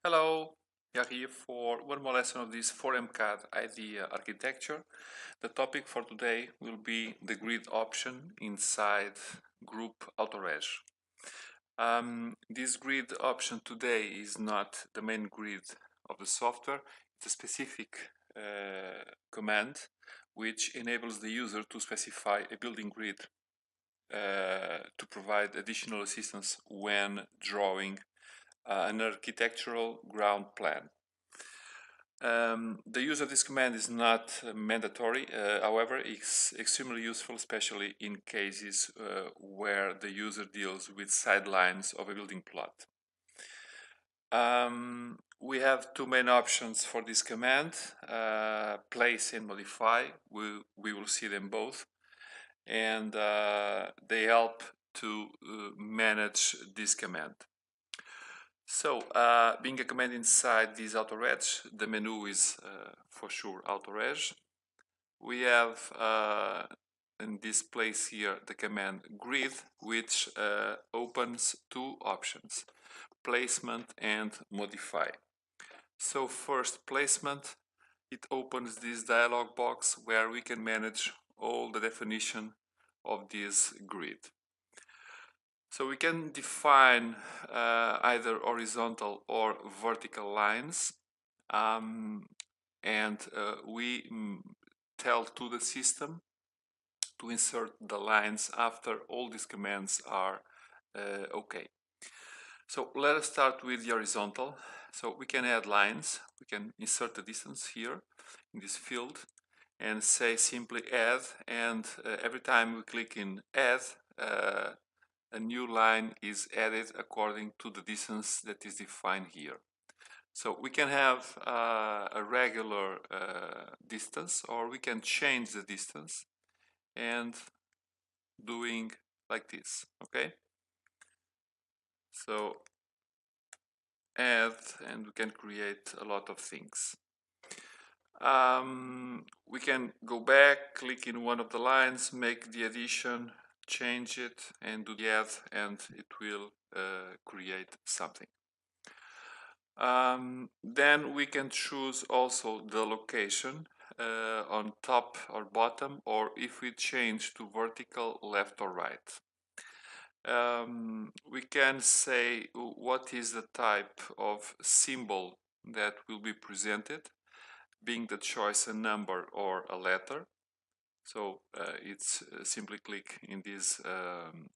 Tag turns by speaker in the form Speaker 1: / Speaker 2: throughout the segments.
Speaker 1: Hello, we are here for one more lesson of this 4MCAD IDEA architecture. The topic for today will be the grid option inside Group Autoreg. This grid option today is not the main grid of the software. It's a specific command which enables the user to specify a building grid to provide additional assistance when drawing an architectural ground plan. The use of this command is not mandatory, however, it's extremely useful, especially in cases where the user deals with sidelines of a building plot. We have two main options for this command, place and modify. We will see them both, and they help to manage this command. So, being a command inside this autoreg, the menu is for sure autoreg. We have in this place here the command grid, which opens two options, placement and modify. So first, placement, it opens this dialog box where we can manage all the definition of this grid. So we can define either horizontal or vertical lines, and we tell to the system to insert the lines after all these commands are okay. So let us start with the horizontal. So we can add lines, we can insert the distance here in this field and say simply add, and every time we click in add, a new line is added according to the distance that is defined here. So we can have a regular distance, or we can change the distance and doing like this, okay? So add, and we can create a lot of things. We can go back, click in one of the lines, make the addition, change it and do the add, and it will create something. Then we can choose also the location on top or bottom, or if we change to vertical, left or right. We can say what is the type of symbol that will be presented, being the choice a number or a letter. So it's simply click in this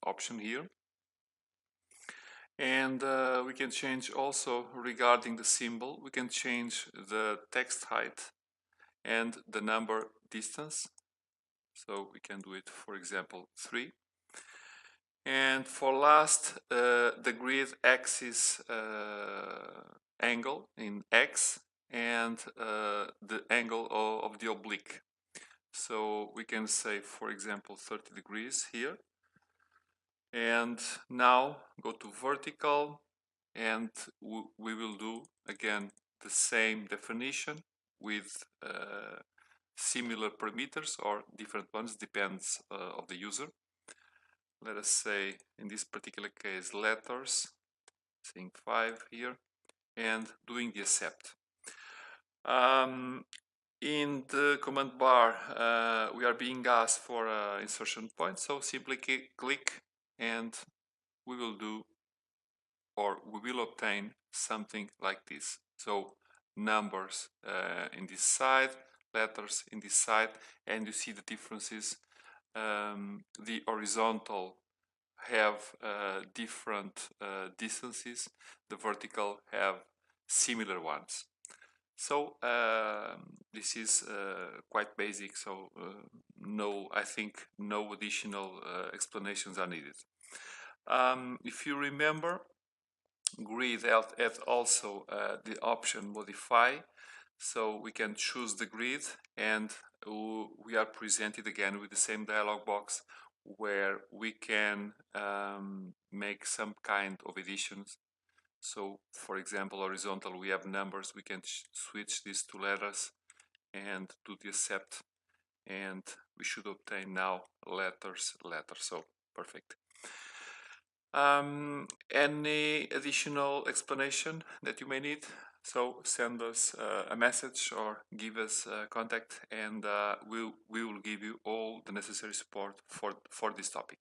Speaker 1: option here. And we can change also regarding the symbol, we can change the text height and the number distance. So we can do it, for example, 3. And for last, the grid axis angle in X and the angle of the oblique. So we can say, for example, 30 degrees here. And now go to vertical, and we will do again the same definition with similar parameters or different ones, depends of the user. Let us say in this particular case letters, saying 5 here, and doing the accept. In the command bar we are being asked for an insertion point, so simply click and we will do, or we will obtain something like this. So numbers in this side, letters in this side, and you see the differences. The horizontal have different distances, the vertical have similar ones. So this is quite basic, so I think no additional explanations are needed. If you remember, grid has also the option modify, so we can choose the grid and we are presented again with the same dialog box where we can make some kind of additions. So for example, horizontal, we have numbers, we can switch these to letters and do the accept, and we should obtain now letters, so perfect. Any additional explanation that you may need, so send us a message or give us contact, and we will give you all the necessary support for this topic.